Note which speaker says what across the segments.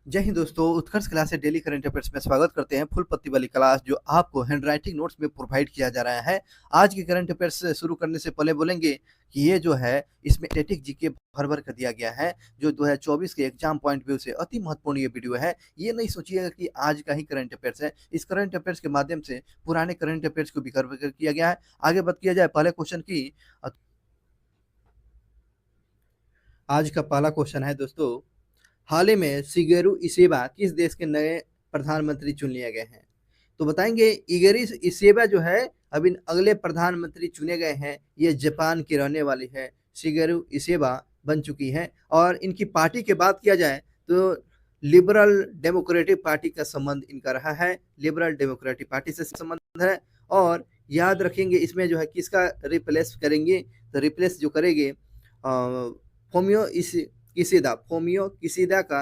Speaker 1: जय हिंद दोस्तों, उत्कर्ष क्लास से डेली करंट अफेयर्स में स्वागत करते हैं। फुल पत्ती वाली क्लास जो आपको हैंडराइटिंग नोट्स में प्रोवाइड किया जा रहा है। आज के करंट अफेयर्स से शुरू करने से पहले बोलेंगे कि ये जो है इसमें स्टैटिक जीके भर भर कर दिया गया है, जो 2024 के एग्जाम पॉइंट व्यू से अति महत्वपूर्ण ये वीडियो है। ये नहीं सोचिएगा कि आज का ही करंट अफेयर्स है। इस करंट अफेयर्स के माध्यम से पुराने करंट अफेयर्स को भी कवर किया गया है। आगे बात किया जाए पहले क्वेश्चन की। आज का पहला क्वेश्चन है दोस्तों, हाल ही में शिगेरू इसेबा किस देश के नए प्रधानमंत्री चुन लिए गए हैं? तो बताएंगे इगेरी इसेबा जो है अभी अगले प्रधानमंत्री चुने गए हैं। ये जापान की रहने वाली है। शिगेरू इसेबा बन चुकी हैं। और इनकी पार्टी की बात किया जाए तो लिबरल डेमोक्रेटिक पार्टी का संबंध इनका रहा है। लिबरल डेमोक्रेटिक पार्टी से संबंध है। और याद रखेंगे इसमें जो है किसका रिप्लेस करेंगे, तो रिप्लेस जो करेंगे फोमियो फोमियो किसीदा का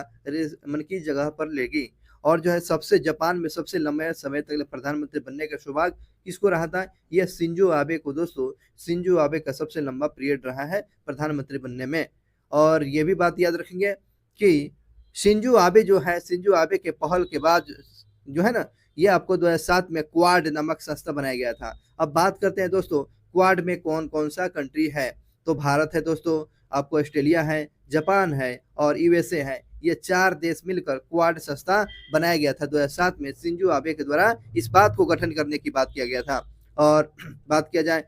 Speaker 1: मन की जगह पर लेगी। और जो है सबसे जापान में सबसे लंबे समय तक प्रधानमंत्री बनने का सौभाग्य किसको रहा था? यह शिंजो आबे को दोस्तों। शिंजो आबे का सबसे लंबा पीरियड रहा है प्रधानमंत्री बनने में। और ये भी बात याद रखेंगे कि शिंजो आबे जो है, शिंजो आबे के पहल के बाद जो है ना, ये आपको 2007 में क्वाड नामक संस्था बनाया गया था। अब बात करते हैं दोस्तों, क्वाड में कौन कौन सा कंट्री है? तो भारत है दोस्तों, आपको ऑस्ट्रेलिया है, जापान है और यूएसए है। ये 4 देश मिलकर क्वाड संस्था बनाया गया था। 2007 में शिंजो आबे के द्वारा इस बात को गठन करने की बात किया गया था। और बात किया जाए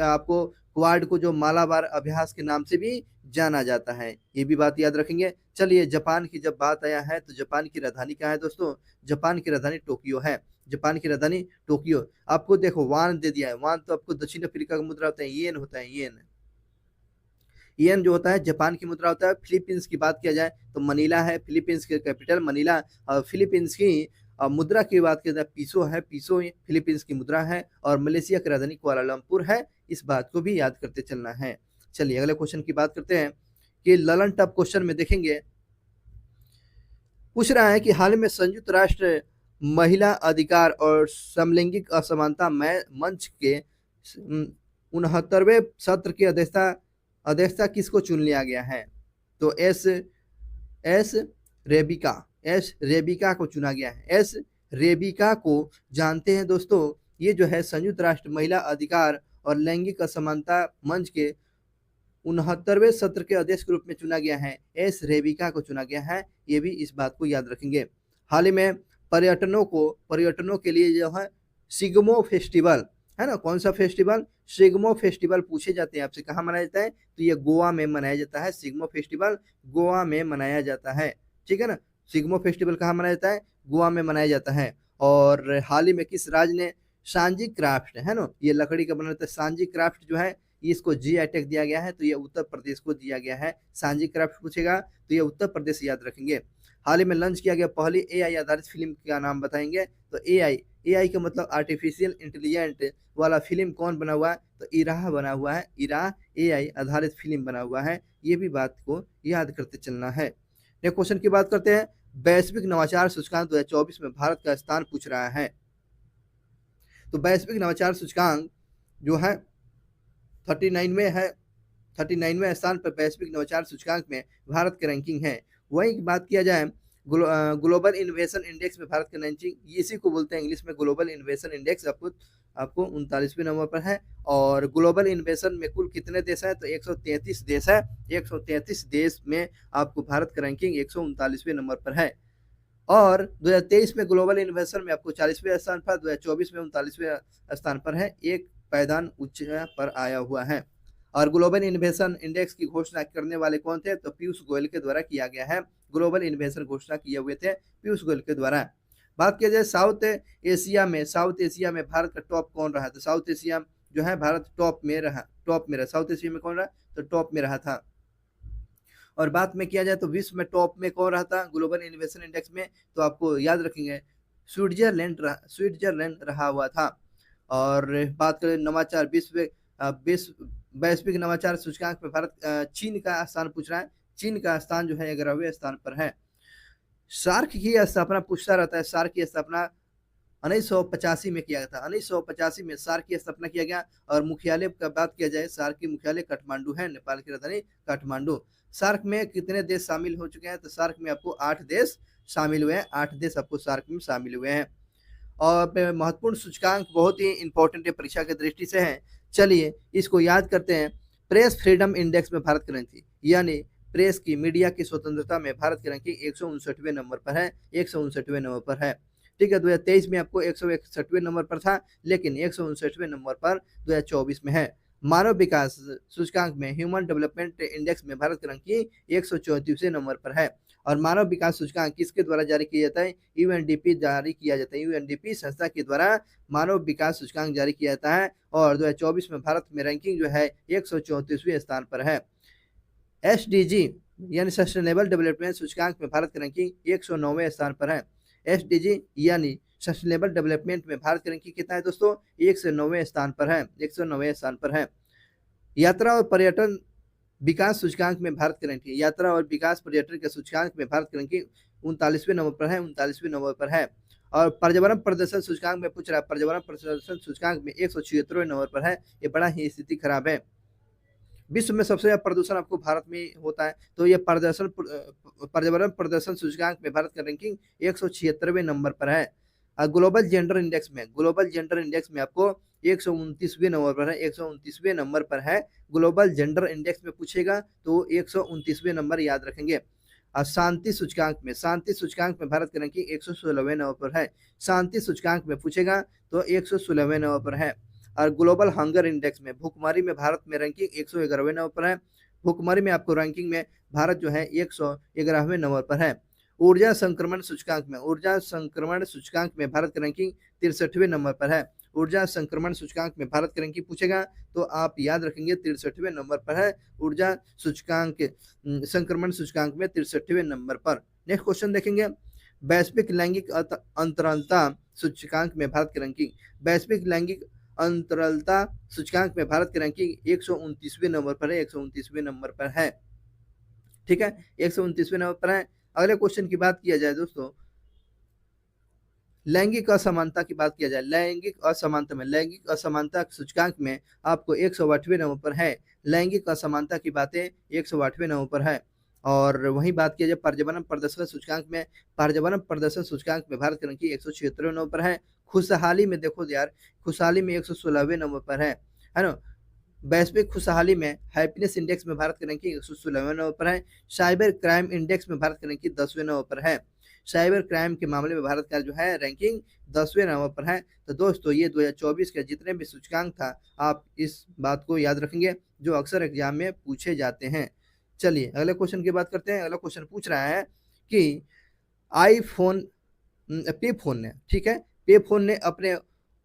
Speaker 1: आपको क्वाड को जो मालाबार अभ्यास के नाम से भी जाना जाता है, ये भी बात याद रखेंगे। चलिए, जापान की जब बात आया है तो जापान की राजधानी क्या है दोस्तों? जापान की राजधानी टोक्यो है। जापान की राजधानी टोक्यो। आपको देखो वान दे दिया है। वान तो आपको दक्षिण अफ्रीका का मुद्रा होता है, येन होता है, येन। येन जो होता है जापान की मुद्रा होता है। फिलीपींस की बात किया जाए तो मनीला है, फिलीपींस की कैपिटल मनीला। फिलीपींस की मुद्रा की बात किया जाए पीसो है, पीसो फिलीपींस की मुद्रा है। और मलेशिया की राजधानी कुआलालंपुर है। इस बात को भी याद करते चलना है। चलिए अगले क्वेश्चन की बात करते हैं कि ललन टॉप क्वेश्चन में देखेंगे, पूछ रहा है कि हाल में संयुक्त राष्ट्र महिला अधिकार और समलैंगिक असमानता मंच के 69वें सत्र की अध्यक्षता अध्यक्षता किसको चुन लिया गया है? तो S S Rebecca S Rebecca को चुना गया है। एस रेबिका को जानते हैं दोस्तों। ये जो है संयुक्त राष्ट्र महिला अधिकार और लैंगिक असमानता मंच के 69वें सत्र के अध्यक्ष के रूप में चुना गया है। एस रेबिका को चुना गया है। ये भी इस बात को याद रखेंगे। हाल ही में पर्यटनों के लिए जो है सिग्मो फेस्टिवल है ना, कौन सा फेस्टिवल? सिग्मो फेस्टिवल पूछे जाते हैं आपसे, कहाँ मनाया जाता है? तो ये गोवा में मनाया जाता है। सिग्मो फेस्टिवल गोवा में मनाया जाता है। ठीक है ना। सिग्मो फेस्टिवल कहाँ मनाया जाता है? गोवा में मनाया जाता है। और हाल ही में किस राज्य ने सांजी क्राफ्ट है ना, ये लकड़ी का बना रहता है, सांजी क्राफ्ट जो है इसको जीआई टैग दिया गया है। तो ये उत्तर प्रदेश को दिया गया है। सांजी क्राफ्ट पूछेगा तो ये उत्तर प्रदेश याद रखेंगे। हाल ही में लॉन्च किया गया पहली एआई आधारित फिल्म का नाम बताएंगे। तो एआई का मतलब आर्टिफिशियल इंटेलिजेंट वाला फिल्म कौन बना हुआ है? तो इराह बना हुआ है। इराह एआई आधारित फिल्म बना हुआ है। ये भी बात को याद करते चलना है। नेक्स्ट क्वेश्चन की बात करते हैं। वैश्विक नवाचार सूचकांक 2024 में भारत का स्थान पूछ रहा है। तो वैश्विक नवाचार सूचकांक जो है 39 में है। 39वें स्थान पर वैश्विक नवाचार सूचकांक में भारत की रैंकिंग है। वहीं बात किया जाए ग्लोबल इनोवेशन इंडेक्स में भारत का रैंकिंग, इसी को बोलते हैं इंग्लिश में ग्लोबल इनोवेशन इंडेक्स। आपको 39वें नंबर पर है। और ग्लोबल इनोवेशन में कुल कितने देश हैं? तो 133 देश है। 133 देश में आपको भारत का रैंकिंग 139वें नंबर पर है। और 2023 में ग्लोबल इनोवेशन में आपको 40वें स्थान पर, 2024 में 39वें स्थान पर है। एक पायदान उच्च पर आया हुआ है। और ग्लोबल इनोवेशन इंडेक्स की घोषणा करने वाले कौन थे? तो पीयूष गोयल के द्वारा किया गया है। ग्लोबल इनोवेशन घोषणा किए हुए थे पीयूष गोयल के द्वारा। बात किया जाए साउथ एशिया में भारत का टॉप कौन रहा? तो साउथ एशिया जो है भारत टॉप में रहा। साउथ एशिया में कौन रहा? तो टॉप में रहा था। और बात में किया जाए तो विश्व में टॉप में कौन रहा था ग्लोबल इनोवेशन इंडेक्स में? तो आपको याद रखेंगे स्विट्जरलैंड रहा हुआ था। और बात करें नवाचार विश्व वैश्विक नवाचार सूचकांक में भारत चीन का स्थान पूछ रहा है। चीन का स्थान जो है 11वें स्थान पर है। सार्क की स्थापना पूछता रहता है। सार्क की स्थापना 1985 में किया गया था। 1985 में सार्क की स्थापना किया गया। और मुख्यालय का बात किया जाए, सार्क की मुख्यालय काठमांडू है, नेपाल की राजधानी काठमांडू। सार्क में कितने देश शामिल हो चुके हैं? तो सार्क में आपको 8 देश शामिल हुए हैं, 8 देश आपको सार्क में शामिल हुए हैं। और महत्वपूर्ण सूचकांक बहुत ही इंपॉर्टेंट है, परीक्षा की दृष्टि से है। चलिए इसको याद करते हैं। प्रेस फ्रीडम इंडेक्स में भारत की रैंक थी, यानी प्रेस की, मीडिया की स्वतंत्रता में भारत की रैंकिंग 159वें नंबर पर है, 159वें नंबर पर है। ठीक है, 2023 में आपको 161वें नंबर पर था, लेकिन 159वें नंबर पर 2024 में है। मानव विकास सूचकांक में, ह्यूमन डेवलपमेंट इंडेक्स में भारत की रैंकिंग 134वें नंबर पर है। और मानव विकास सूचकांक किसके द्वारा जारी किया जाता है? यूएनडीपी जारी किया जाता है। यूएनडीपी संस्था के द्वारा मानव विकास सूचकांक जारी किया जाता है। और 2024 में भारत में रैंकिंग जो है 134वें स्थान पर है। एसडीजी यानी सस्टेनेबल डेवलपमेंट सूचकांक में भारत की रैंकिंग 109वें स्थान पर है। एसडीजी यानी सस्टेनेबल डेवलपमेंट में भारत की रैंकिंग कितना है दोस्तों? 109वें स्थान पर है, 109वें स्थान पर है। यात्रा और पर्यटन विकास सूचकांक में भारत की रैंकिंग, यात्रा और विकास पर्यटन के सूचकांक में भारत की रैंकिंग 39वें नंबर पर है, 39वें नंबर पर है। और पर्यावरण प्रदर्शन सूचकांक में पूछ रहा है, पर्यावरण प्रदर्शन सूचकांक में 176वें नंबर पर है। ये बड़ा ही स्थिति खराब है। विश्व में सबसे ज्यादा प्रदूषण आपको भारत में होता है, तो ये पर्यावरण प्रदर्शन सूचकांक में भारत का रैंकिंग 176वें नंबर पर है। ग्लोबल जेंडर इंडेक्स में, ग्लोबल जेंडर इंडेक्स में आपको 129वें नंबर पर है, 129वें नंबर पर है। ग्लोबल जेंडर इंडेक्स में पूछेगा तो 129वें नंबर याद रखेंगे। शांति सूचकांक में, शांति सूचकांक में भारत की रैंकिंग 116वें नंबर पर है। शांति सूचकांक में पूछेगा तो 116वें नंबर पर है। और ग्लोबल हंगर इंडेक्स में, भूखमरी में भारत में रैंकिंग 111वें नंबर पर है। भूखमरी में आपको रैंकिंग में भारत जो है 111वें नंबर पर है। ऊर्जा संक्रमण सूचकांक में, ऊर्जा संक्रमण सूचकांक में भारत की रैंकिंग 63वें नंबर पर है। ऊर्जा संक्रमण सूचकांक में भारत की रैंकिंग पूछेगा तो आप याद रखेंगे 63वें नंबर पर है। ऊर्जा सूचकांक, संक्रमण सूचकांक में 63वें नंबर पर। नेक्स्ट क्वेश्चन देखेंगे। वैश्विक लैंगिक अंतरालता सूचकांक में भारत की रैंकिंग, वैश्विक लैंगिक अंतरालता सूचकांक में भारत की रैंकिंग 129वें नंबर पर है, 129वें नंबर पर है। ठीक है, 129वें नंबर पर है। अगले क्वेश्चन की बात किया जाए दोस्तों, लैंगिक असमानता की बात किया जाए, लैंगिक असमानता में, लैंगिक असमानता सूचकांक में आपको 108वें नंबर पर है। लैंगिक असमानता की बातें 108वें नंबर पर है। और वहीं बात किया जाए पर्यावरण प्रदर्शन सूचकांक में, पर्यावरण प्रदर्शन सूचकांक में भारत की रैंकिंग 176वें नंबर पर है। खुशहाली में देखो यार, खुशहाली में 116वें नंबर पर है ना। वैश्विक खुशहाली में, हैप्पीनेस इंडेक्स में भारत की रैंकिंग 116वें नंबर पर है। साइबर क्राइम इंडेक्स में भारत की रैंकिंग 10वें नंबर पर है। साइबर क्राइम के मामले में भारत का जो है रैंकिंग 10वें नंबर पर है। तो दोस्तों ये 2024 के जितने भी सूचकांक था, आप इस बात को याद रखेंगे जो अक्सर एग्जाम में पूछे जाते हैं। चलिए अगले क्वेश्चन की बात करते हैं। अगला क्वेश्चन पूछ रहा है कि आईफोन, पे फोन ने, ठीक है, पे फोन ने अपने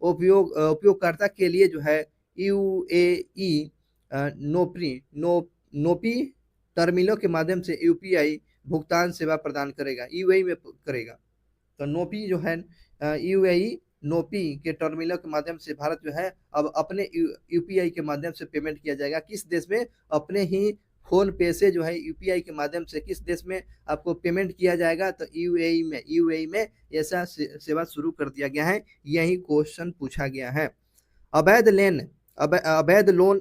Speaker 1: उपयोगकर्ता के लिए जो है यूएई नोपी टर्मिनलों के माध्यम से यूपीआई भुगतान सेवा प्रदान करेगा, यूएई में करेगा। तो नोपी जो है, यूएई नोपी के टर्मिनलों के माध्यम से भारत जो है अब अपने यूपीआई के माध्यम से पेमेंट किया जाएगा। किस देश में? अपने ही फोन पे से जो है यूपीआई के माध्यम से किस देश में आपको पेमेंट किया जाएगा? तो यूएई में, यूएई में ऐसा सेवा शुरू कर दिया गया है। यही क्वेश्चन पूछा गया है। अवैध लोन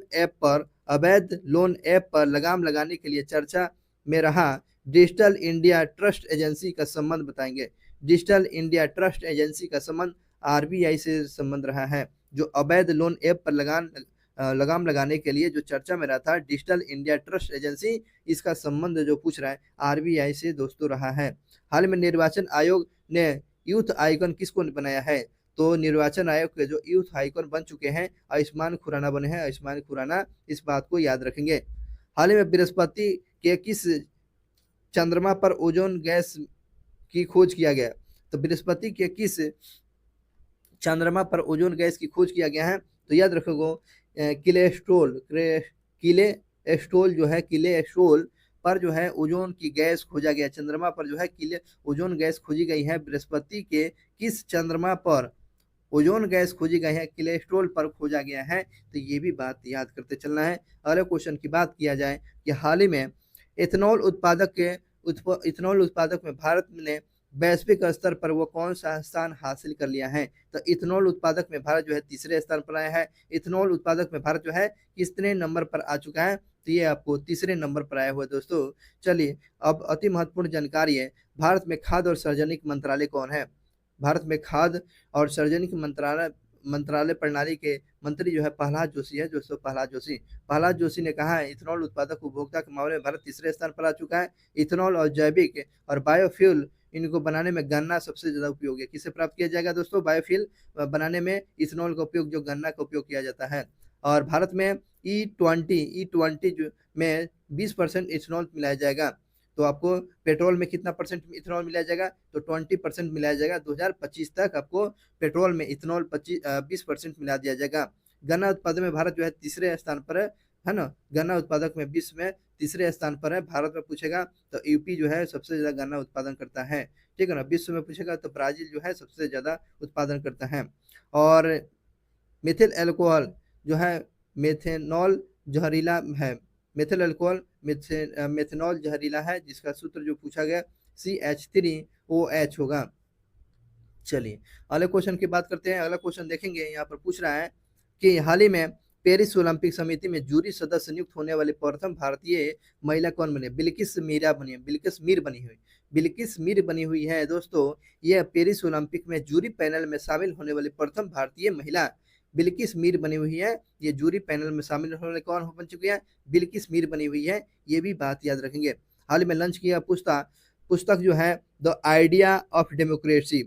Speaker 1: ऐप पर लगाम लगाने के लिए चर्चा में रहा डिजिटल इंडिया ट्रस्ट एजेंसी का संबंध बताएंगे। डिजिटल इंडिया ट्रस्ट एजेंसी का संबंध आरबीआई से संबंध रहा है। जो अवैध लोन ऐप पर लगाम लगाने के लिए जो चर्चा में रहा था डिजिटल इंडिया ट्रस्ट एजेंसी, इसका संबंध जो पूछ रहा है आरबीआई से दोस्तों रहा है। हाल में निर्वाचन आयोग ने यूथ आइकन किसको बनाया है? तो निर्वाचन आयोग के जो यूथ आइकन बन चुके हैं आयुष्मान खुराना बने हैं, आयुष्मान खुराना, इस बात को याद रखेंगे। हाल ही में बृहस्पति के किस चंद्रमा पर ओजोन गैस की खोज किया गया? तो बृहस्पति के किस चंद्रमा पर ओजोन गैस की खोज किया गया है? तो याद रखोगे किलेस्ट्रोल जो है, किलेस्ट्रोल पर जो है ओजोन की गैस खोजा गया। चंद्रमा पर जो है ओजोन गैस खोजी गई है। बृहस्पति के किस चंद्रमा पर ओजोन गैस खोजी गई है? किलेस्ट्रोल पर खोजा गया है। तो ये भी बात याद करते चलना है। अगले क्वेश्चन की बात किया जाए कि हाल ही में इथेनॉल उत्पादक में भारत ने वैश्विक स्तर पर वो कौन सा स्थान हासिल कर लिया है? तो इथेनॉल उत्पादक में भारत जो है तीसरे स्थान पर आया है। इथेनॉल उत्पादक में भारत जो है कितने नंबर पर आ चुका है? तो ये आपको तीसरे नंबर पर आया हुआ है दोस्तों। चलिए, अब अति महत्वपूर्ण जानकारी है, भारत में खाद्य और सार्वजनिक मंत्रालय कौन है? भारत में खाद्य और सार्वजनिक मंत्रालय मंत्रालय प्रणाली के मंत्री जो है प्रहलाद जोशी है दोस्तों, प्रहलाद जोशी। प्रहलाद जोशी ने कहा है इथेनॉल उत्पादक उपभोक्ता के मामले में भारत तीसरे स्थान पर आ चुका है। इथेनॉल और जैविक और बायोफ्यूल इनको बनाने में गन्ना सबसे ज्यादा उपयोगी है। किसे प्राप्त किया जाएगा दोस्तों? बायोफ्यूल बनाने में इथेनॉल का उपयोग, जो गन्ना का उपयोग किया जाता है। और भारत में ई ट्वेंटी जो में 20% इथेनॉल मिलाया जाएगा। तो आपको पेट्रोल में कितना परसेंट इथेनॉल मिलाया जाएगा? तो 20% मिलाया जाएगा। 2025 तक आपको पेट्रोल में इथेनॉल 20% मिला दिया जाएगा। गन्ना उत्पादन में भारत जो है तीसरे स्थान पर है ना? गन्ना उत्पादक में विश्व में तीसरे स्थान पर है। भारत में पूछेगा तो यूपी जो है सबसे ज्यादा गन्ना उत्पादन करता है, ठीक है ना? विश्व में पूछेगा तो ब्राजील जो है सबसे ज्यादा उत्पादन करता है। और मिथिल एल्कोहल जो है, मेथेनॉल जहरीला है। मिथिल एल्कोहल मेथेनॉल जहरीला है, जिसका सूत्र जो पूछा गया CH3OH होगा। चलिए, अगले क्वेश्चन की बात करते हैं। अगला क्वेश्चन देखेंगे, यहाँ पर पूछ रहा है कि हाल ही में पेरिस ओलंपिक समिति में जूरी सदस्य नियुक्त होने वाली प्रथम भारतीय महिला कौन बनी? बिल्किस मीरा बनी है। बिल्किस मीर बनी हुई है दोस्तों। यह पेरिस ओलंपिक में जूरी पैनल में शामिल होने वाली प्रथम भारतीय महिला बिल्किस मीर बनी हुई है। ये जूरी पैनल में शामिल होने वाले कौन बन चुकी है? बिल्किस मीर बनी हुई है। ये भी बात याद रखेंगे। हाल ही में लॉन्च किया पुस्तक जो है द आइडिया ऑफ डेमोक्रेसी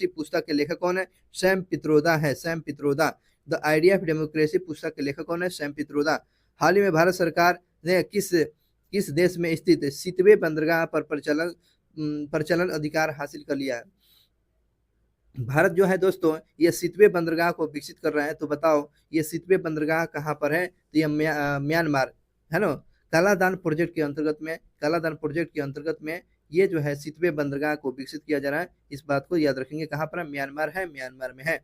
Speaker 1: पुस्तक के लेखक कौन है? सैम पित्रोदा है, Sam Pitroda. The idea of democracy पुस्तक के लेखक कौन है? सैम पित्रोदा। हाल ही में भारत सरकार ने किस किस देश में स्थित सितवे बंदरगाह पर परिचालन अधिकार हासिल कर लिया है? भारत जो है दोस्तों ये सितवे बंदरगाह को विकसित कर रहा है। तो बताओ ये सितवे बंदरगाह कहाँ पर है? तो ये म्यांमार है ना? कालादान प्रोजेक्ट के अंतर्गत में ये जो है सितवे बंदरगाह को विकसित किया जा रहा है। इस बात को याद रखेंगे। कहाँ पर है? म्यांमार में है।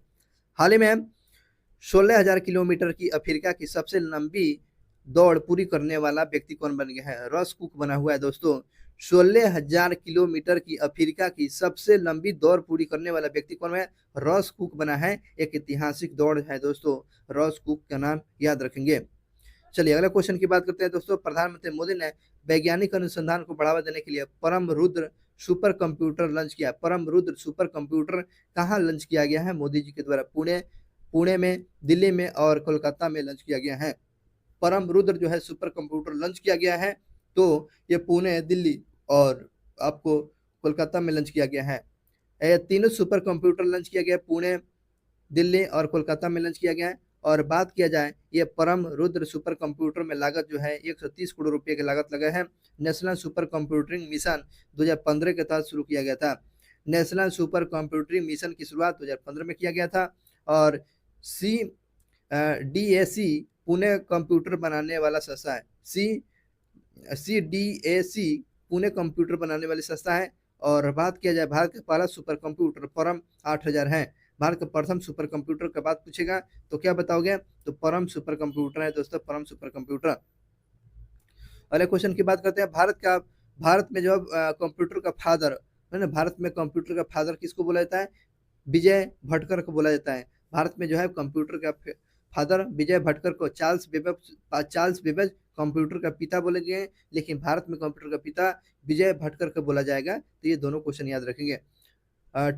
Speaker 1: हाल ही में 16,000 किलोमीटर की अफ्रीका की सबसे लंबी दौड़ पूरी करने वाला व्यक्ति कौन बन गया है? रॉस कुक बना हुआ है दोस्तों। 16,000 किलोमीटर की अफ्रीका की सबसे लंबी दौड़ पूरी करने वाला व्यक्ति कौन है? रॉस कुक बना है। एक ऐतिहासिक दौड़ है दोस्तों, रॉस कुक का नाम याद रखेंगे। चलिए, अगला क्वेश्चन की बात करते हैं दोस्तों। प्रधानमंत्री मोदी ने वैज्ञानिक अनुसंधान को बढ़ावा देने के लिए परम रुद्र सुपर कंप्यूटर लॉन्च किया। परम रुद्र सुपर कंप्यूटर कहाँ लॉन्च किया गया है? मोदी जी के द्वारा पुणे में, दिल्ली में और कोलकाता में लॉन्च किया गया है। परम रुद्र जो है सुपर कंप्यूटर लॉन्च किया गया है। तो ये पुणे, दिल्ली और आपको कोलकाता में लॉन्च किया गया है। ये तीनों सुपर कंप्यूटर लॉन्च किया गया है, पुणे, दिल्ली और कोलकाता में लॉन्च किया गया है। और बात किया जाए ये परम रुद्र सुपर कंप्यूटर में लागत जो है 130 करोड़ रुपए की लागत लगा है। नेशनल सुपर कंप्यूटिंग मिशन 2015 के तहत शुरू किया गया था। नेशनल सुपर कंप्यूटिंग मिशन की शुरुआत 2015 में किया गया था। और CDAC पुणे कंप्यूटर बनाने वाला संस्था है। CDAC पुणे कंप्यूटर बनाने वाली संस्था है। और बात किया जाए भारत का पहला सुपर कंप्यूटर परम 8000 है। भारत का प्रथम सुपर कंप्यूटर का बात पूछेगा तो क्या बताओगे? तो परम सुपर कंप्यूटर है दोस्तों, परम सुपर कंप्यूटर। अगले क्वेश्चन की बात करते हैं। भारत में जो कंप्यूटर का फादर है ना, भारत में कंप्यूटर का फादर किसको बोला जाता है? विजय भटकर को बोला जाता है। भारत में जो है कंप्यूटर का फादर विजय भटकर को चार्ल्स बेबेज कंप्यूटर का पिता बोले गए, लेकिन भारत में कंप्यूटर का पिता विजय भटकर को बोला जाएगा। तो ये दोनों क्वेश्चन याद रखेंगे।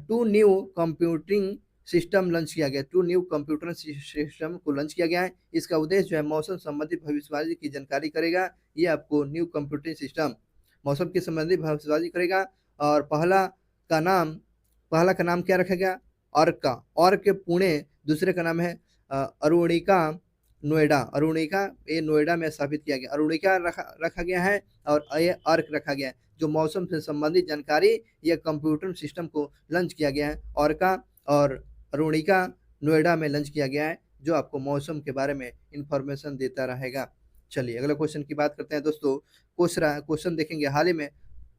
Speaker 1: 2 न्यू कंप्यूटिंग सिस्टम लॉन्च किया गया। 2 न्यू कंप्यूटर सिस्टम को लॉन्च किया गया है। इसका उद्देश्य जो है मौसम संबंधी भविष्यवाणी की जानकारी करेगा। ये आपको न्यू कंप्यूटिंग सिस्टम मौसम के संबंधी भविष्यवाणी करेगा। और पहला का नाम क्या रखा गया? अर्क पुणे। दूसरे का नाम है अरुणिका नोएडा। ये नोएडा में स्थापित किया गया। अरुणिका रखा गया है और ये अर्क रखा गया है। जो मौसम से संबंधित जानकारी यह कंप्यूटर सिस्टम को लॉन्च किया गया है। अर्का और अरुणिका नोएडा में लॉन्च किया गया है, जो आपको मौसम के बारे में इंफॉर्मेशन देता रहेगा। चलिए, अगले क्वेश्चन की बात करते हैं दोस्तों। क्वेश्चन देखेंगे। हाल ही में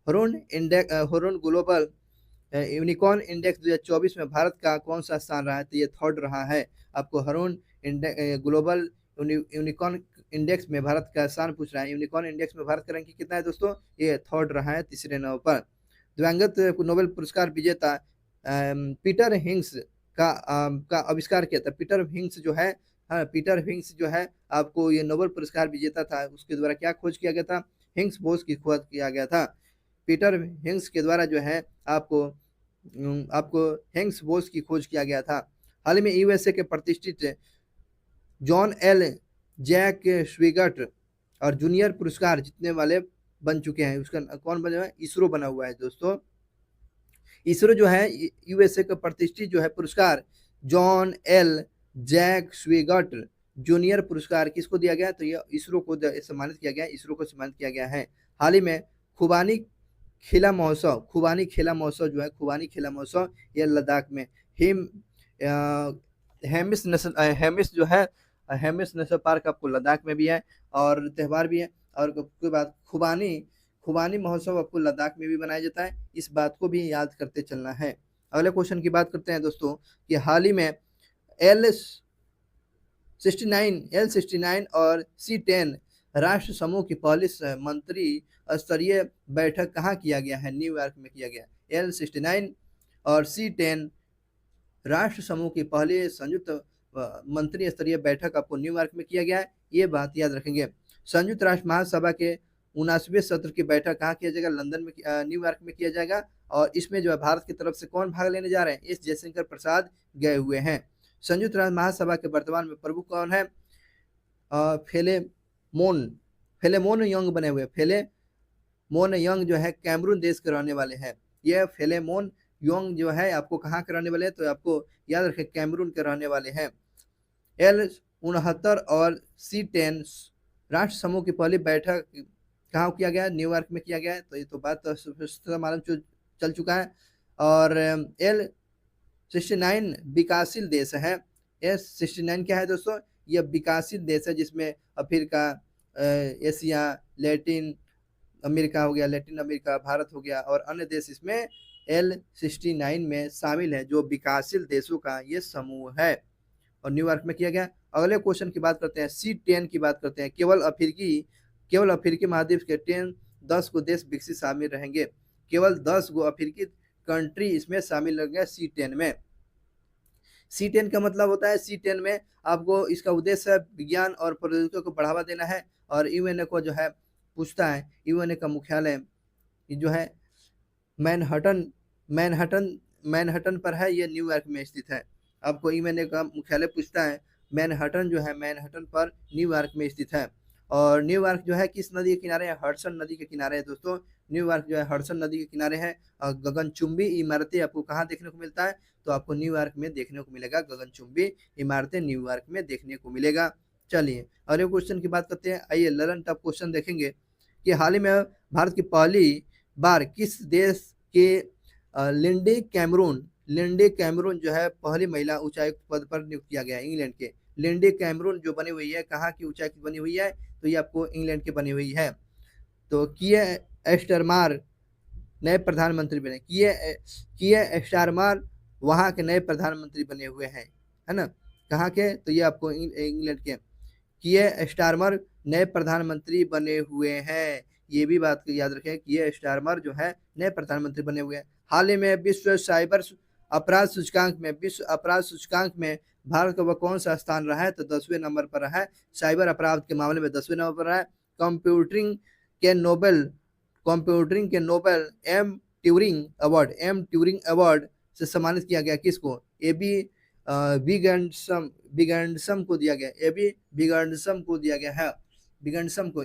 Speaker 1: होरोन ग्लोबल यूनिकॉर्न इंडेक्स 2024 में भारत का कौन सा स्थान रहा है? तो ये थर्ड रहा है। आपको होरोन ग्लोबल यूनिकॉर्न इंडेक्स में भारत का स्थान पूछ रहा है। यूनिकॉर्न इंडेक्स में भारत का रैंकिंग कितना है दोस्तों? ये थर्ड रहा है, तीसरे नंबर पर। दिवंगत नोबेल पुरस्कार विजेता पीटर हिंग्स का आविष्कार किया था। पीटर हिंग्स जो है, हाँ, पीटर हिंग्स जो है आपको ये नोबेल पुरस्कार विजेता था, उसके द्वारा क्या खोज किया गया था? हिंग्स बोस की खोज किया गया था। पीटर हिंग्स के द्वारा जो है आपको हिंग्स बोस की खोज किया गया था। हाल ही में यूएसए के प्रतिष्ठित जॉन एल जैक स्विगट और जूनियर पुरस्कार जीतने वाले बन चुके हैं। उसका कौन बना हुआ है? इसरो बना हुआ है दोस्तों। इसरो जो है यूएसए का प्रतिष्ठित जो है पुरस्कार जॉन एल जैक स्विगट जूनियर पुरस्कार किसको दिया गया? तो ये इसरो को सम्मानित किया गया, इसरो को सम्मानित किया गया है। हाल ही में खुबानी खुबानी खेला महोत्सव जो है, खुबानी खेला महोत्सव ये लद्दाख में हिम हेमिस जो है, हेमिस नेशनल पार्क आपको लद्दाख में भी है और त्यौहार भी है। और उसके बाद खुबानी खुबानी महोत्सव आपको लद्दाख में भी मनाया जाता है, इस बात को भी याद करते चलना है। अगले क्वेश्चन की बात करते हैं दोस्तों कि हाल ही में L69 और C10 राष्ट्र समूह की पहली मंत्री स्तरीय बैठक कहाँ किया गया है? न्यूयॉर्क में किया गया। L69 और C10 राष्ट्र समूह की पहली संयुक्त मंत्री स्तरीय बैठक आपको न्यूयॉर्क में किया गया है, ये बात याद रखेंगे। संयुक्त राष्ट्र महासभा के 79वें सत्र की बैठक कहाँ किया जाएगा? लंदन में, न्यूयॉर्क में किया जाएगा। और इसमें जो है भारत की तरफ से कौन भाग लेने जा रहे हैं? एस जयशंकर प्रसाद गए हुए हैं। संयुक्त राष्ट्र महासभा के वर्तमान में प्रमुख कौन है? फेलेमोन यंग बने हुए। फेलेमोन यंग जो है कैमरून देश के रहने वाले हैं। ये फेलेमोन यंग जो है आपको कहाँ के रहने वाले हैं? तो आपको याद रखें कैमरून के रहने वाले हैं। L69 और C10 राष्ट्र समूह की पहली बैठक कहाँ किया गया? न्यूयॉर्क में किया गया है। तो ये तो बात मालूम चल चुका है। और L69 विकासशील देश है। L69 क्या है दोस्तों? यह विकासशील देश है जिसमें अफ्रीका, एशिया, लैटिन अमेरिका हो गया, लैटिन अमेरिका, भारत हो गया और अन्य देश इसमें L69 में शामिल है, जो विकासशील देशों का ये समूह है और न्यूयॉर्क में किया गया। अगले क्वेश्चन की बात करते हैं, C10 की बात करते हैं। केवल अफ्रीकी महाद्वीप के 10 को देश विकसित शामिल रहेंगे। केवल 10 गो अफ्रीकी कंट्री इसमें शामिल रहेंगे C10 में। C10 का मतलब होता है, C10 में आपको इसका उद्देश्य विज्ञान और प्रौद्योगिकी को बढ़ावा देना है। और यूएनए को जो है पूछता है, यूएनए का मुख्यालय जो है मैनहट्टन पर है, ये न्यूयॉर्क में स्थित है। आपको यूएनए का मुख्यालय पूछता है, मैनहट्टन जो है मैनहट्टन पर न्यूयॉर्क में स्थित है। और न्यूयॉर्क जो है किस नदी के किनारे है? हडसन नदी के किनारे है दोस्तों। न्यूयॉर्क जो है हडसन नदी के किनारे है। और गगनचुंबी इमारतें आपको कहाँ देखने को मिलता है? तो आपको न्यूयॉर्क में देखने को मिलेगा। गगनचुंबी इमारतें न्यूयॉर्क में देखने को मिलेगा। चलिए अगले क्वेश्चन की बात करते हैं। आइए लर्न टफ क्वेश्चन देखेंगे कि हाल ही में भारत की पहली बार किस देश के लिंडे कैमरून जो है पहली महिला उच्चायुक्त पद पर नियुक्त किया गया है। इंग्लैंड के लिंडे कैमरून जो बनी हुई है, कहाँ की उच्चायुक्त बनी हुई है? तो ये आपको इंग्लैंड की बनी हुई है। तो किए स्टारमर नए प्रधानमंत्री बने। किए स्टारमर वहाँ के नए प्रधानमंत्री बने हुए हैं, है ना? कहाँ के? तो ये आपको इंग्लैंड के किए स्टारमर नए प्रधानमंत्री बने हुए हैं। ये भी बात याद रखें, किए स्टारमर जो है नए प्रधानमंत्री बने हुए हैं। हाल ही में विश्व अपराध सूचकांक में भारत का वह कौन सा स्थान रहा है? तो 10वें नंबर पर रहा है। साइबर अपराध के मामले में 10वें नंबर पर रहा है। कंप्यूटरिंग के नोबेल एम ट्यूरिंग अवार्ड से सम्मानित किया गया किसको? एबी विगंडसम को दिया गया। एबी विगंडसम को दिया गया है।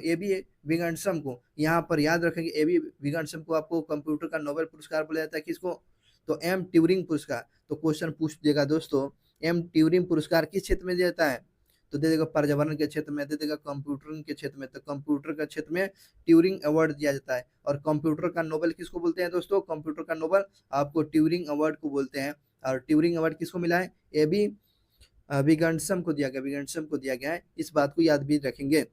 Speaker 1: एबी विगंडसम को यहाँ पर याद रखेंगे। एबी विगंडसम को आपको कंप्यूटर का नोबेल पुरस्कार बोला जाता है किसको? तो एम ट्यूरिंग पुरस्कार। तो क्वेश्चन पूछ देगा दोस्तों, एम ट्यूरिंग पुरस्कार किस क्षेत्र में दिया जाता है? तो दे देगा पर्यावरण के क्षेत्र में, दे देगा कंप्यूटरिंग के क्षेत्र में। तो कंप्यूटर का क्षेत्र में ट्यूरिंग अवार्ड दिया जाता है। और कंप्यूटर का नोबेल किसको बोलते हैं दोस्तों? कंप्यूटर का नोबेल आपको ट्यूरिंग अवार्ड को बोलते हैं। और ट्यूरिंग अवार्ड किसको मिला है? एबी विगंडसम को दिया गया है। इस बात को याद भी रखेंगे।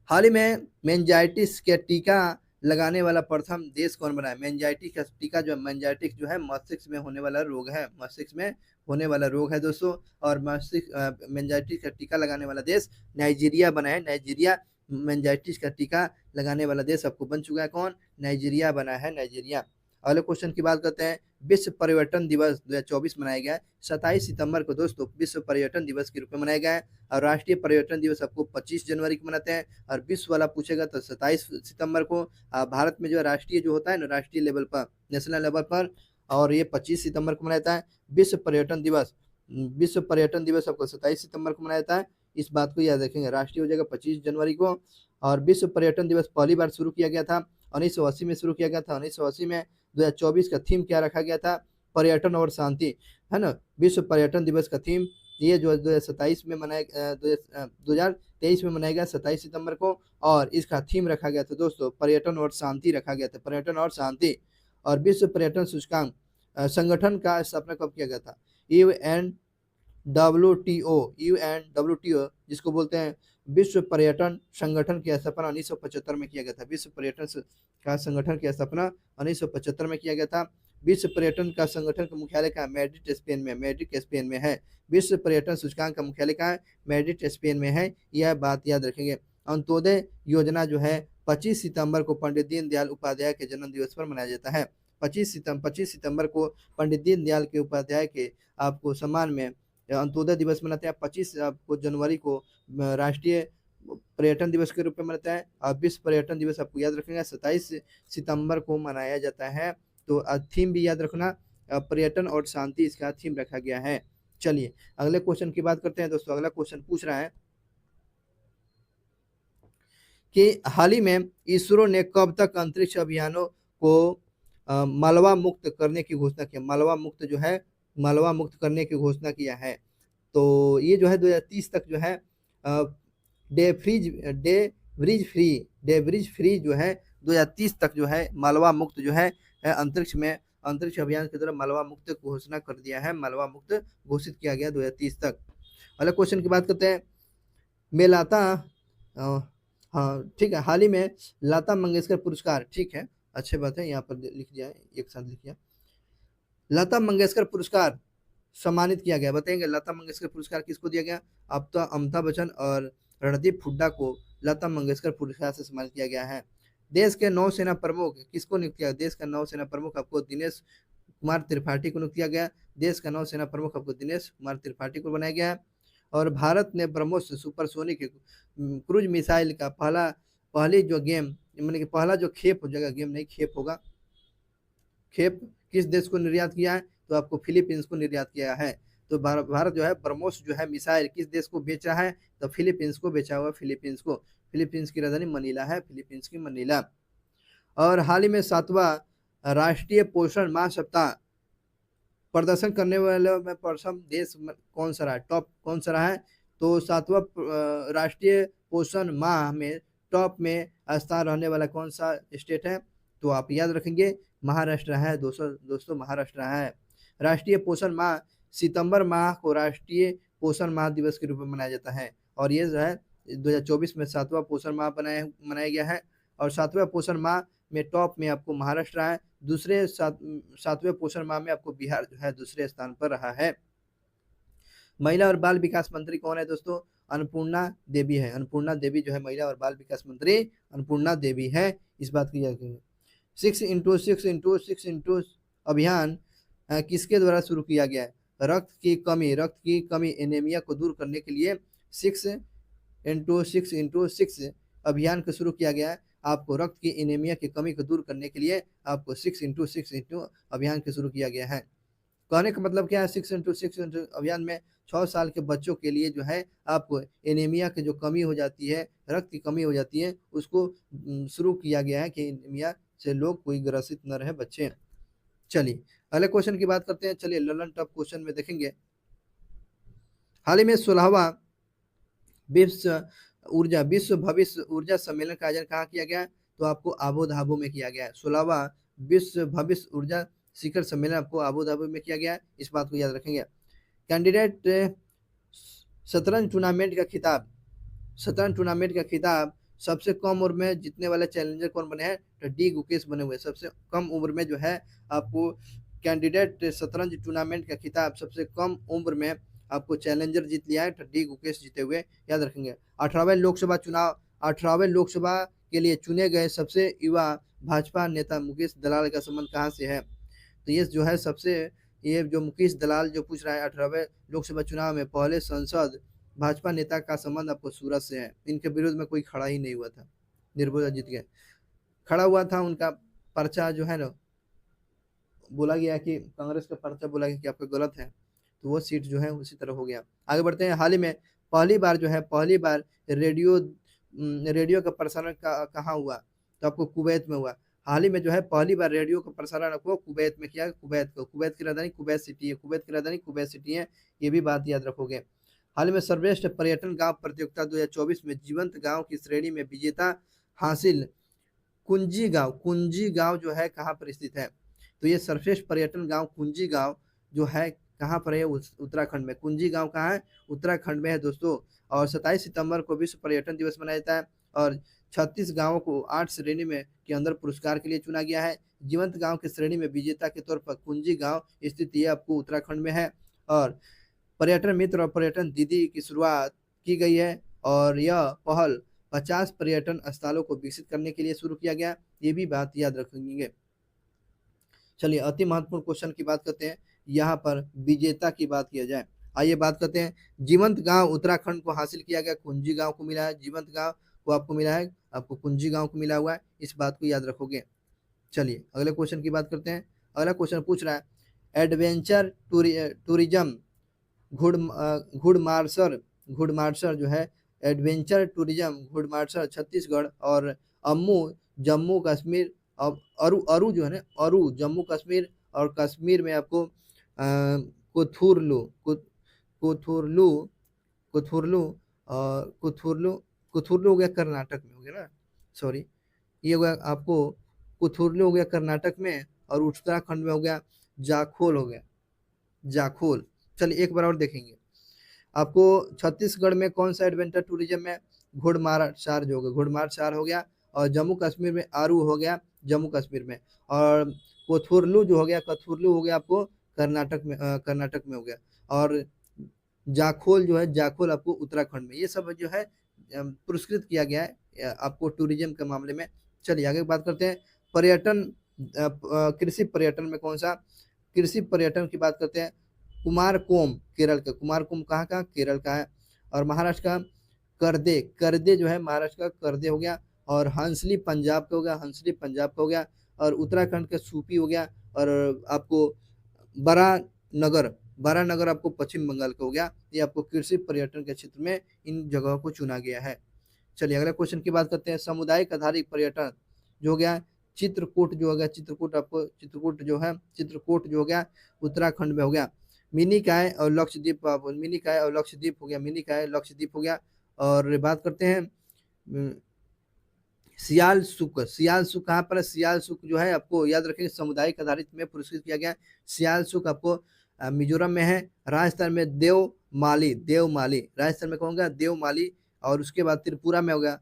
Speaker 1: हाल ही में मेनिंजाइटिस के टीका लगाने वाला प्रथम देश कौन बना है? मेनिंजाइटिस का टीका मेनिंजाइटिस जो है मस्तिष्क में होने वाला रोग है, दोस्तों। और मेनिंजाइटिस का टीका लगाने वाला देश नाइजीरिया बना है। नाइजीरिया मेनिंजाइटिस का टीका लगाने वाला देश आपको बन चुका है कौन? नाइजीरिया बना है, नाइजीरिया। अगले क्वेश्चन की बात करते हैं। विश्व पर्यटन दिवस 2024 मनाया गया है 27 सितंबर को दोस्तों, विश्व पर्यटन दिवस के रूप में मनाया गया है। और राष्ट्रीय पर्यटन दिवस आपको 25 जनवरी को मनाते हैं, और विश्व वाला पूछेगा तो 27 सितंबर को। भारत में जो राष्ट्रीय जो होता है ना, राष्ट्रीय लेवल पर, नेशनल लेवल पर, और ये 25 सितंबर को मनाया जाता है। विश्व पर्यटन दिवस, विश्व पर्यटन दिवस आपको 27 सितंबर को मनाया जाता है। इस बात को याद रखेंगे, राष्ट्रीय हो जाएगा 25 जनवरी को। और विश्व पर्यटन दिवस पहली बार शुरू किया गया था 1980 में शुरू किया गया था। 1980 में 2024 का थीम क्या रखा गया था? पर्यटन और शांति, है ना। विश्व पर्यटन दिवस का थीम ये जो 2027 में मनाया 2023 में मनाया गया 27 सितंबर को, और इसका थीम रखा गया था दोस्तों पर्यटन और शांति रखा गया था, पर्यटन और शांति। और विश्व पर्यटन सूचकांक संगठन का स्थापना कब किया गया था? यूएनडब्ल्यूटीओ जिसको बोलते हैं विश्व पर्यटन संगठन की स्थापना 1975 में किया गया था। विश्व पर्यटन का संगठन की स्थापना 1975 में किया गया था। विश्व पर्यटन का संगठन का मुख्यालय कहाँ? मैड्रिड स्पेन में, मैड्रिड स्पेन में है। विश्व पर्यटन सूचकांक का मुख्यालय कहाँ है? मैड्रिड स्पेन में है। यह बात याद रखेंगे। अंत्योदय योजना जो है 25 सितंबर को पंडित दीनदयाल उपाध्याय के जन्म दिवस पर मनाया जाता है। 25 सितंबर को पंडित दीनदयाल के उपाध्याय के आपको सम्मान में अंत्योदय दिवस मनाते हैं। 25 आपको जनवरी को राष्ट्रीय पर्यटन दिवस के रूप में मनाता है। और विश्व पर्यटन दिवस आपको याद रखेंगे 27 सितंबर को मनाया जाता है। तो थीम भी याद रखना, पर्यटन और शांति इसका थीम रखा गया है। चलिए अगले क्वेश्चन की बात करते हैं दोस्तों। अगला क्वेश्चन पूछ रहा है कि हाल ही में इसरो ने कब तक अंतरिक्ष अभियानों को मलबा मुक्त करने की घोषणा की? मलबा मुक्त जो है, मलबा मुक्त करने की घोषणा किया है। तो ये जो है 2030 तक जो है डेब्रिज फ्री जो है 2030 तक जो है मलबा मुक्त जो है अंतरिक्ष में, अंतरिक्ष अभियान के द्वारा मलबा मुक्त घोषणा कर दिया है, मलबा मुक्त घोषित किया गया 2030 तक। अगले क्वेश्चन की बात करते हैं। मेलाता हाँ ठीक है, हाल ही में लता मंगेशकर पुरस्कार, ठीक है अच्छी बात है, यहाँ पर लिख दिया है, एक साथ लिखिए। लता मंगेशकर पुरस्कार सम्मानित किया गया, बताएंगे लता मंगेशकर पुरस्कार किसको दिया गया? अब तो अमिताभ बच्चन और रणदीप हुड्डा को लता मंगेशकर पुरस्कार से सम्मानित किया गया है। देश के नौसेना प्रमुख किसको नियुक्त किया? देश का नौसेना प्रमुख आपको दिनेश कुमार त्रिपाठी को नियुक्त किया गया। देश का नौसेना प्रमुख आपको दिनेश कुमार त्रिपाठी को बनाया गया है। और भारत ने ब्रह्मोस सुपरसोनिक क्रूज मिसाइल का पहली जो गेम, मैंने कि पहला जो खेप हो जाएगा, गेम नहीं खेप होगा, खेप किस देश को निर्यात किया है? तो आपको फिलीपींस को निर्यात किया है। तो भारत जो है ब्रह्मोस जो है मिसाइल किस देश को बेचा है? तो फिलीपींस को बेचा हुआ, फिलीपींस को। फिलीपींस की राजधानी मनीला है, फिलीपींस की मनीला। और हाल ही में 7वां राष्ट्रीय पोषण माह सप्ताह प्रदर्शन करने वाले में प्रथम देश कौन सा रहा? टॉप कौन सा रहा है? तो 7वां राष्ट्रीय पोषण माह में टॉप में स्थान रहने वाला कौन सा स्टेट है? तो आप याद रखेंगे महाराष्ट्र है दोस्तों, महाराष्ट्र है। राष्ट्रीय पोषण माह सितंबर माह को राष्ट्रीय पोषण माह दिवस के रूप में मनाया जाता है। और ये जो है 2024 में 7वां पोषण माह मनाया गया है। और 7वें पोषण माह में टॉप में आपको महाराष्ट्र है। दूसरे 7वें पोषण माह में आपको बिहार जो है दूसरे स्थान पर रहा है। महिला और बाल विकास मंत्री कौन है दोस्तों? अन्नपूर्णा देवी है। अन्नपूर्णा देवी जो है महिला और बाल विकास मंत्री अन्नपूर्णा देवी है। इस बात की याद रखेंगे। 6x6x6x अभियान किसके द्वारा शुरू किया गया है? रक्त की कमी एनीमिया को दूर करने के लिए 6x6x6 अभियान को शुरू किया गया है। आपको रक्त की एनीमिया की कमी को दूर करने के लिए आपको 6x6x अभियान को शुरू किया गया है। कहने का मतलब क्या है? 6x6 अभियान में 6 साल के बच्चों के लिए जो है आपको एनीमिया की जो कमी हो जाती है, रक्त की कमी हो जाती है, उसको शुरू किया गया है कि एनीमिया से लोग कोई ग्रसित न रहे बच्चे। चलिए अगले क्वेश्चन की बात करते हैं। चलिए ललन टॉप क्वेश्चन में देखेंगे। हाल ही में 16वां विश्व भविष्य ऊर्जा सम्मेलन का आयोजन कहाँ किया गया? तो आपको आबू धाबी में किया गया है। 16वां विश्व भविष्य ऊर्जा शिखर सम्मेलन आपको आबू धाबी में किया गया है। इस बात को याद रखेंगे। कैंडिडेट शतरंज टूर्नामेंट का खिताब सबसे कम उम्र में जीतने वाले चैलेंजर कौन बने हैं? तो डी गुकेश बने हुए। सबसे कम उम्र में जो है आपको कैंडिडेट शतरंज टूर्नामेंट का खिताब सबसे कम उम्र में आपको चैलेंजर जीत लिया है, तो डी गुकेश जीते हुए, याद रखेंगे। 18वें लोकसभा चुनाव 18वें लोकसभा के लिए चुने गए सबसे युवा भाजपा नेता मुकेश दलाल का संबंध कहाँ से है? तो ये जो है सबसे ये जो मुकेश दलाल जो पूछ रहा है 18वें लोकसभा चुनाव में पहले सांसद भाजपा नेता का संबंध आपको सूरत से है। इनके विरोध में कोई खड़ा ही नहीं हुआ था, निर्भया जीत गए। खड़ा हुआ था उनका पर्चा जो है ना, बोला गया कि कांग्रेस का पर्चा बोला गया कि आपका गलत है, तो वो सीट जो है उसी तरह हो गया। आगे बढ़ते हैं। हाल ही में पहली बार रेडियो का प्रसारण कहाँ हुआ? तो आपको कुवैत में हुआ। हाल ही में जो है पहली बार रेडियो का प्रसारण आपको कुवैत में किया। कुवैत की राजधानी कुवैत सिटी है। कुवैत की राजधानी कुवैत सिटी है, ये भी बात याद रखोगे। हाल में सर्वश्रेष्ठ पर्यटन गांव प्रतियोगिता 2024 में जीवंत गांव की श्रेणी में विजेता हासिल कुंजी गांव जो है कहाँ पर स्थित है? तो ये सर्वश्रेष्ठ पर्यटन गांव कुंजी गांव जो है कहाँ पर है? उत्तराखंड में। कुंजी गांव कहाँ है? उत्तराखंड में है दोस्तों। और 27 सितंबर को विश्व पर्यटन दिवस मनाया जाता है और 36 गांवों को 8 श्रेणी में के अंदर पुरस्कार के लिए चुना गया है। जीवंत गांव की श्रेणी में विजेता के तौर पर कुंजी गांव स्थित ये आपको उत्तराखंड में है। और पर्यटन मित्र और पर्यटन दीदी की शुरुआत की गई है और यह पहल 50 पर्यटन स्थलों को विकसित करने के लिए शुरू किया गया। ये भी बात याद रखेंगे। चलिए अति महत्वपूर्ण क्वेश्चन की बात करते हैं। यहाँ पर विजेता की बात किया जाए, आइए बात करते हैं। जीवंत गांव उत्तराखंड को हासिल किया गया, कुंजी गांव को मिला है। जीवंत गांव को आपको मिला है, आपको कुंजी गांव को मिला हुआ है, इस बात को याद रखोगे। चलिए अगले क्वेश्चन की बात करते हैं। अगला क्वेश्चन पूछ रहा है एडवेंचर टूरिज्म घुड़मार्सर जो है एडवेंचर टूरिज्म घुड़मार्सर छत्तीसगढ़ और अम्मू जम्मू कश्मीर। अब अरु जो है ना, अरु जम्मू कश्मीर और कश्मीर में आपको कुथुरलू कुथुरलू कुथुरलू कुथुरलू कुथुरलू हो गया कर्नाटक में, हो गया ना, सॉरी, ये हो गया आपको कुथुरलू हो गया कर्नाटक में और उत्तराखंड में हो गया जाखोल, हो गया जाखोल। चलिए एक बार और देखेंगे। आपको छत्तीसगढ़ में कौन सा एडवेंचर टूरिज्म में घुड़मार्सर जो होगा, घुड़मार्सर हो गया। और जम्मू कश्मीर में आरू हो गया जम्मू कश्मीर में। और कोथुरलू जो हो गया कथुरलू हो गया आपको कर्नाटक में हो गया। और जाखोल जो है जाखोल आपको उत्तराखंड में। ये सब जो है पुरस्कृत किया गया है आपको टूरिज्म के मामले में। चलिए आगे बात करते हैं। पर्यटन कृषि पर्यटन में कौन सा? कृषि पर्यटन की बात करते हैं। कुमारकोम केरल का, कुमारकोम कहाँ का? केरल का है। और महाराष्ट्र का करदे, करदे जो है महाराष्ट्र का करदे हो गया। और हंसली पंजाब का हो गया, हंसली पंजाब का हो गया। और उत्तराखंड का सूपी हो गया। और आपको बरानगर, बरानगर आपको पश्चिम बंगाल का हो गया। ये आपको कृषि पर्यटन के क्षेत्र में इन जगहों को चुना गया है। चलिए अगले क्वेश्चन की बात करते हैं। सामुदायिक आधारित पर्यटन जो हो गया चित्रकूट जो हो गया, चित्रकूट आपको चित्रकूट जो है चित्रकूट जो हो गया उत्तराखंड में हो गया। मिनी काय और लक्षद्वीप, मिनी काय और लक्षद्वीप हो गया, मिनी काय लक्षद्वीप हो गया। और बात करते हैं सियाल सुख, सियाल सुख कहाँ पर है? सियाल सुख जो है आपको याद रखेंगे सामुदायिक आधारित में पुरस्कृत किया गया। सियाल सुख आपको मिजोरम में है। राजस्थान में देवमाली, देवमाली राजस्थान में कहूँगा देवमाली। और उसके बाद त्रिपुरा में हो गया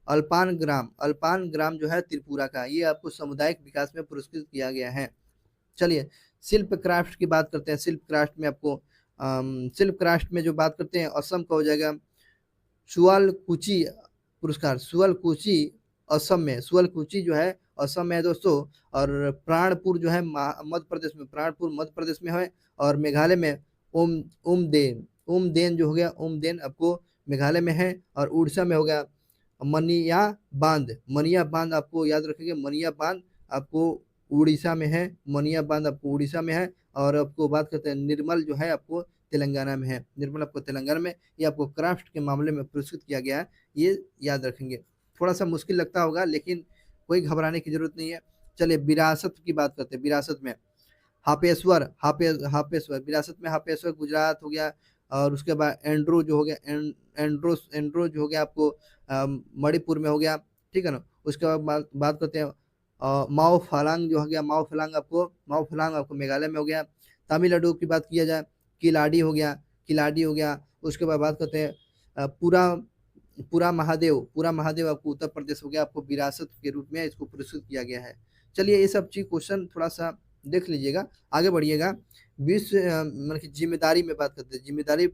Speaker 1: अल्पान ग्राम, अल्पान ग्राम जो है त्रिपुरा का। ये आपको सामुदायिक विकास में पुरस्कृत किया गया है। चलिए शिल्प क्राफ्ट की बात करते हैं। शिल्प क्राफ्ट में आपको शिल्प क्राफ्ट में जो बात करते हैं असम का हो जाएगा सुअलकुची पुरस्कार। सुअलकुची असम में, सुअलकुची जो है असम में है दोस्तों। और प्राणपुर जो है मध्य प्रदेश में, प्राणपुर मध्य प्रदेश में है। और मेघालय में उमदेन जो हो गया उमदेन आपको मेघालय में है। और उड़ीसा में हो गया मनिया बांध, मनिया बांध आपको याद रखेंगे, मनिया बांध आपको उड़ीसा में है, मनिया बांध आपको उड़ीसा में है। और आपको बात करते हैं निर्मल जो है आपको तेलंगाना में है, निर्मल आपको तेलंगाना में। ये आपको क्राफ्ट के मामले में पुरस्कृत किया गया है, ये याद रखेंगे। थोड़ा सा मुश्किल लगता होगा लेकिन कोई घबराने की जरूरत नहीं है। चलिए विरासत की बात करते हैं। विरासत में हापेश्वर विरासत में हापेश्वर गुजरात हो गया। और उसके बाद एंड्रो जो हो गया एंड्रो जो हो गया आपको मणिपुर में हो गया, ठीक है ना। उसके बाद बात करते हैं माओ फालांग जो हो गया, माओ फालांग आपको मेघालय में हो गया। तमिलनाडु की बात किया जाए किलाड़ी हो गया, किलाड़ी हो गया। उसके बाद बात करते हैं पूरा महादेव आपको उत्तर प्रदेश हो गया। आपको विरासत के रूप में इसको पुरस्कृत किया गया है। चलिए ये सब चीज क्वेश्चन थोड़ा सा देख लीजिएगा, आगे बढ़िएगा। विश्व मतलब कि जिम्मेदारी में बात करते हैं, जिम्मेदारी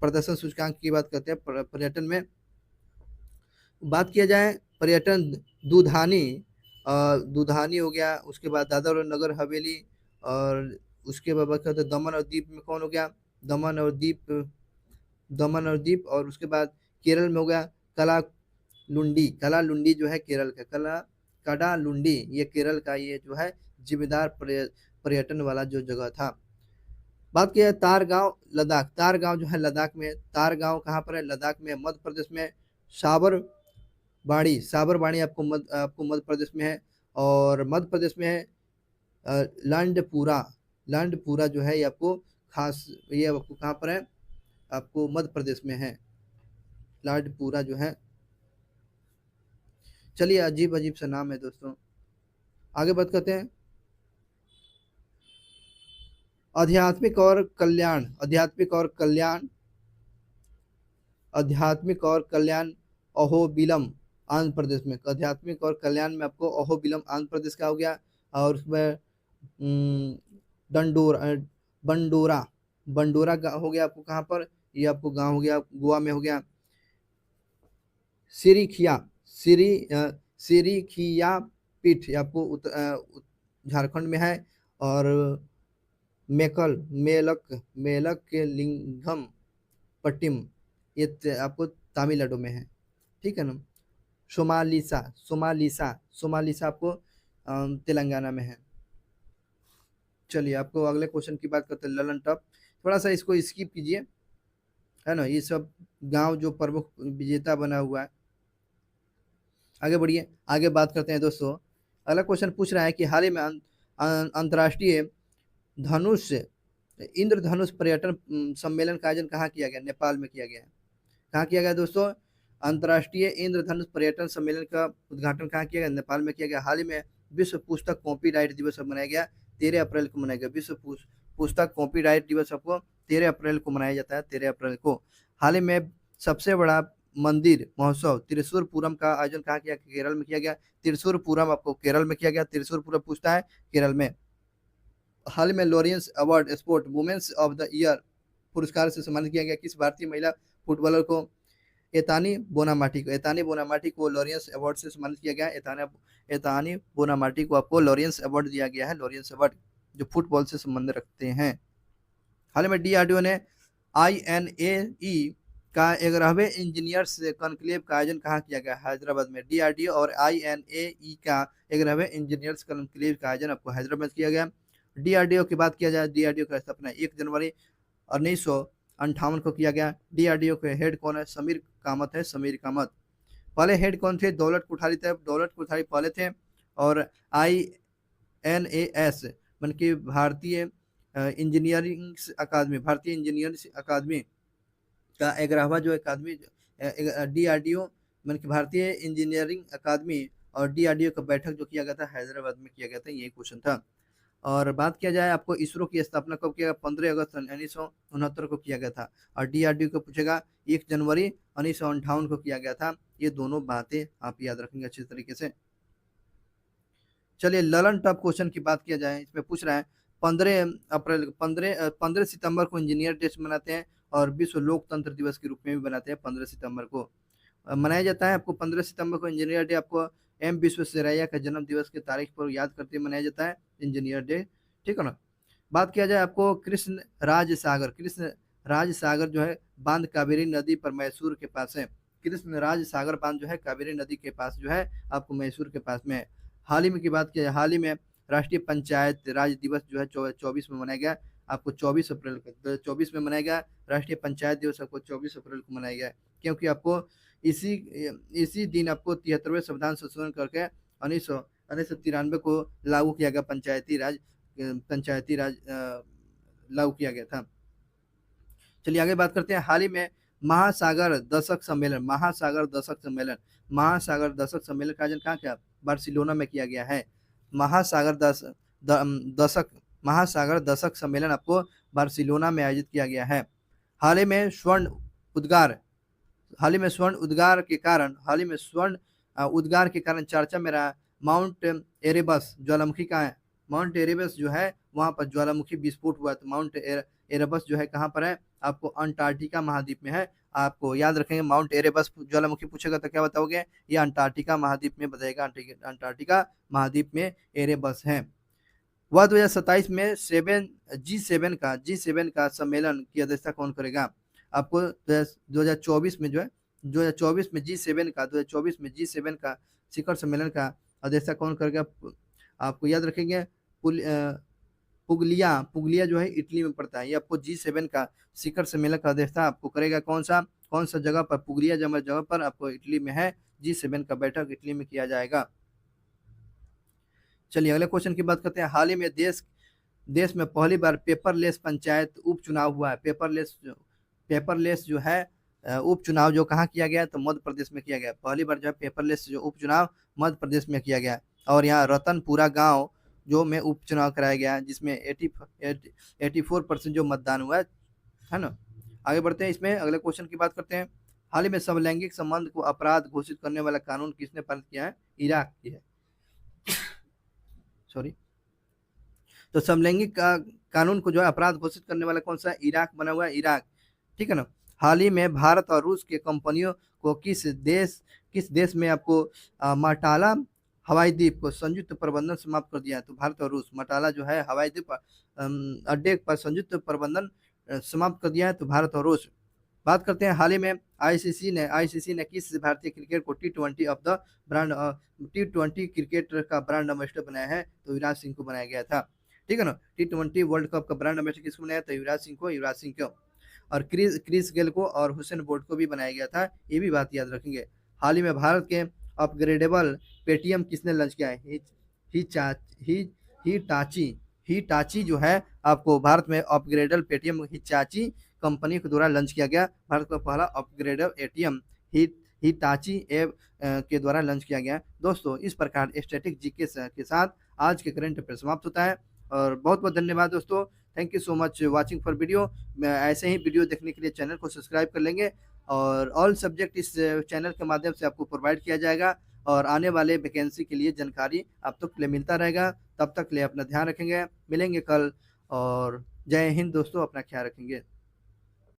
Speaker 1: प्रदर्शन सूचकांक की बात करते हैं पर्यटन में। बात किया जाए पर्यटन, दूधानी, दूधानी हो गया, उसके बाद दादर और नगर हवेली, और उसके बाद बात करते हैं दमन और दीप में कौन हो गया, दमन और दीप, दमन और दीप, और उसके बाद केरल में हो गया कला लुंडी, कला लुंडी जो है केरल का, कला कड़ा लुंडी ये केरल का ये जो है जिम्मेदार पर्यटन वाला जो जगह था। बात किया है तारगांव लद्दाख, तारगांव जो है लद्दाख में, तारगांव कहाँ पर है, लद्दाख में, मध्य प्रदेश में। साबर बाड़ी, साबर बाड़ी आपको मध्य प्रदेश में है, और मध्य प्रदेश में है लांडपुरा, लांडपुरा जो है ये आपको खास, ये आपको कहाँ पर है, आपको मध्य प्रदेश में है लांडपुरा जो है। चलिए अजीब अजीब सा नाम है दोस्तों, आगे बात करते हैं। आध्यात्मिक और कल्याण, आध्यात्मिक और कल्याण, आध्यात्मिक और कल्याण अहोबिलम आंध्र प्रदेश में, आध्यात्मिक और कल्याण में आपको अहोबिलम आंध्र प्रदेश का हो गया। और उसमें डंडोरा, बंडोरा, बंडोरा हो गया आपको कहाँ पर, ये आपको गांव हो गया गोवा में हो गया। सिरिखिया, सिरिखिया पीठ ये आपको झारखंड में है। और मेकल, मेलक, मेलक के लिंगम पट्टिम ये आपको तमिलनाडु में है, ठीक है ना। सोमालिसा, सोमालिसा, सोमालिसा आपको तेलंगाना में है। चलिए आपको अगले क्वेश्चन की बात करते हैं, ललन टॉप, थोड़ा सा इसको स्किप कीजिए, है ना, ये सब गांव जो प्रमुख विजेता बना हुआ है। आगे बढ़िए, आगे बात करते हैं दोस्तों। अगला क्वेश्चन पूछ रहा है कि हाल ही में अंतर्राष्ट्रीय धनुष, इंद्रधनुष पर्यटन सम्मेलन का आयोजन कहाँ किया गया, नेपाल में किया गया है। कहाँ किया गया दोस्तों, अंतर्राष्ट्रीय इंद्रधनुष पर्यटन सम्मेलन का उद्घाटन कहाँ किया गया, नेपाल में किया गया। हाल ही में विश्व पुस्तक कॉपीराइट दिवस मनाया गया, 13 अप्रैल को मनाया गया। विश्व पुस्तक कॉपीराइट दिवस आपको 13 अप्रैल को मनाया जाता है, 13 अप्रैल को। हाल ही में सबसे बड़ा मंदिर महोत्सव त्रिशूरपुरम का आयोजन कहाँ किया, केरल में किया गया। त्रिशूरपुरम आपको केरल में किया गया, त्रिशूरपुरम पूछता है केरल में। हाल में Lawrence award sport women's of the year पुरस्कार से सम्मानित किया गया किस भारतीय महिला फुटबॉलर को, एतानी बोनामाटी को, एतानी बोनामाटी को लॉरेंस अवार्ड से सम्मानित किया गया। एतानी बोनामाटी को आपको लॉरेंस अवार्ड दिया गया है, लॉरेंस अवार्ड जो फुटबॉल से संबंध रखते हैं। हाल में डीआरडीओ ने INAE का 11वें इंजीनियर्स कॉन्क्लेव का आयोजन कहाँ किया गया, हैदराबाद में। डीआरडीओ और INAE का 11वें इंजीनियर्स कॉन्क्लेव का आयोजन आपको हैदराबाद में किया गया। डीआरडीओ की बात किया जाए, डीआरडीओ का स्थापना 1 जनवरी 1958 को किया गया। डीआरडीओ के हेड कौन है, समीर कामत है, समीर कामत। पहले हेड कौन थे, दौलत कोठारी थे, दौलत कोठारी पहले थे। और INAS मन की भारतीय इंजीनियरिंग अकादमी, भारतीय इंजीनियरिंग अकादमी का 11वां जो अकादमी, डीआरडीओ मन की भारतीय इंजीनियरिंग अकादमी और डीआरडीओ का बैठक जो किया गया था हैदराबाद में किया गया था, ये क्वेश्चन था। और बात किया जाए आपको इसरो की स्थापना कब किया गया, 15 अगस्त 1969 को किया गया था। और डीआरडीओ को पूछेगा 1 जनवरी 1958 को किया गया था। ये दोनों बातें आप याद रखेंगे अच्छे तरीके से। चलिए ललन टॉप क्वेश्चन की बात किया जाए, इसमें पूछ रहा है 15 सितंबर को इंजीनियर डे मनाते हैं और विश्व लोकतंत्र दिवस के रूप में भी बनाते हैं। 15 सितंबर को मनाया जाता है। आपको 15 सितंबर को इंजीनियर डे आपको M विश्वेश्वरैया का जन्म दिवस की तारीख पर याद करते हुए मनाया जाता है इंजीनियर डे, ठीक है ना। बात किया जाए आपको कृष्ण राज सागर, कृष्ण राज सागर जो है बांध कावेरी नदी पर मैसूर के पास है। कृष्ण राज सागर बांध जो है कावेरी नदी के पास जो है आपको मैसूर के पास में है। हाल ही में की बात किया जाए, हाल ही में राष्ट्रीय पंचायत राज दिवस जो है 24 में मनाया गया, आपको 24 अप्रैल को 24 में मनाया गया। राष्ट्रीय पंचायत दिवस आपको 24 अप्रैल को मनाया गया, क्योंकि आपको इसी दिन आपको 73वें संविधान संशोधन करके 1993 को लागू किया गया, पंचायती राज लागू किया गया था। चलिए आगे बात करते हैं। हाल ही में महासागर दशक सम्मेलन, महासागर दशक सम्मेलन, महासागर दशक सम्मेलन का आयोजन कहाँ किया, बार्सिलोना में किया गया है। महासागर दशक सम्मेलन आपको बार्सिलोना में आयोजित किया गया है। हाल ही में स्वर्ण उद्गार, हाल ही में स्वर्ण उद्गार के कारण चर्चा में रहा माउंट एरेबस ज्वालामुखी का है। माउंट एरेबस जो है वहां पर ज्वालामुखी विस्फोट हुआ, तो माउंट एरेबस जो है कहाँ पर है, आपको अंटार्कटिका महाद्वीप में है। आपको याद रखेंगे, माउंट एरेबस ज्वालामुखी पूछेगा तो क्या बताओगे, ये अंटार्कटिका महाद्वीप में बताएगा, अंटार्कटिका महाद्वीप में एरेबस है। वह 2027 में जी7 का सम्मेलन की अध्यक्षता कौन करेगा? आपको 2024 में जो है 2024 में जी7 का शिखर सम्मेलन का अध्यक्षता कौन करेगा? आपको याद रखेंगे, पुगलिया पुगलिया जो है इटली में पड़ता है। ये आपको जी7 का शिखर सम्मेलन का अध्यक्षता आपको करेगा कौन सा जगह पर? पुगलिया जगह पर आपको इटली में है। जी7 का बैठक इटली में किया जाएगा। चलिए अगले क्वेश्चन की बात करते हैं। हाल ही में देश में पहली बार पेपरलेस पंचायत उपचुनाव हुआ है। पेपरलेस जो है उपचुनाव जो कहाँ किया गया, तो मध्य प्रदेश में किया गया। पहली बार जो है पेपरलेस जो उपचुनाव मध्य प्रदेश में किया गया। और यहाँ रतनपुरा गांव जो में उपचुनाव कराया गया, जिसमें 84% जो मतदान हुआ है ना। आगे बढ़ते हैं, इसमें अगले क्वेश्चन की बात करते हैं। हाल ही में समलैंगिक संबंध को अपराध घोषित करने वाला कानून किसने पारित किया है? इराक की है, सॉरी। तो समलैंगिक कानून को जो है अपराध घोषित करने वाला कौन सा है? इराक बना हुआ है, इराक, ठीक है ना। हाल ही में भारत और रूस के कंपनियों को किस देश में आपको माटाला हवाई द्वीप को संयुक्त प्रबंधन समाप्त कर दिया है? तो भारत और रूस, माटाला जो है हवाई द्वीप अड्डे पर संयुक्त प्रबंधन समाप्त कर दिया है, तो भारत और रूस। बात करते हैं, हाल ही में आईसीसी ने किस भारतीय क्रिकेट को टी20 क्रिकेट का ब्रांड एम्बेसडर बनाया है? तो युवराज सिंह को बनाया गया था, ठीक है ना। टी20 वर्ल्ड कप का ब्रांड एम्बेसडर किसको बनाया? तो युवराज सिंह को। और क्रिस गेल को और हुसैन बोल्ट को भी बनाया गया था, ये भी बात याद रखेंगे। हाल ही में भारत के अपग्रेडेबल पेटीएम किसने लॉन्च किया है? हिटाची जो है आपको भारत में अपग्रेडेबल पेटीएम हिटाची कंपनी के द्वारा लॉन्च किया गया। भारत का पहला अपग्रेडेबल एटीएम हिटाची ऐप के द्वारा लॉन्च किया गया। दोस्तों इस प्रकार स्टैटिक जीके के साथ आज के करंट अफेयर समाप्त होता है। और बहुत बहुत धन्यवाद दोस्तों, thank you so much watching for video. ऐसे ही वीडियो देखने के लिए चैनल को सब्सक्राइब कर लेंगे, और ऑल सब्जेक्ट इस चैनल के माध्यम से आपको प्रोवाइड किया जाएगा, और आने वाले वैकेंसी के लिए जानकारी आप तक के लिए मिलता रहेगा। तब तक के लिए अपना ध्यान रखेंगे, मिलेंगे कल, और जय हिंद दोस्तों, अपना ख्याल रखेंगे।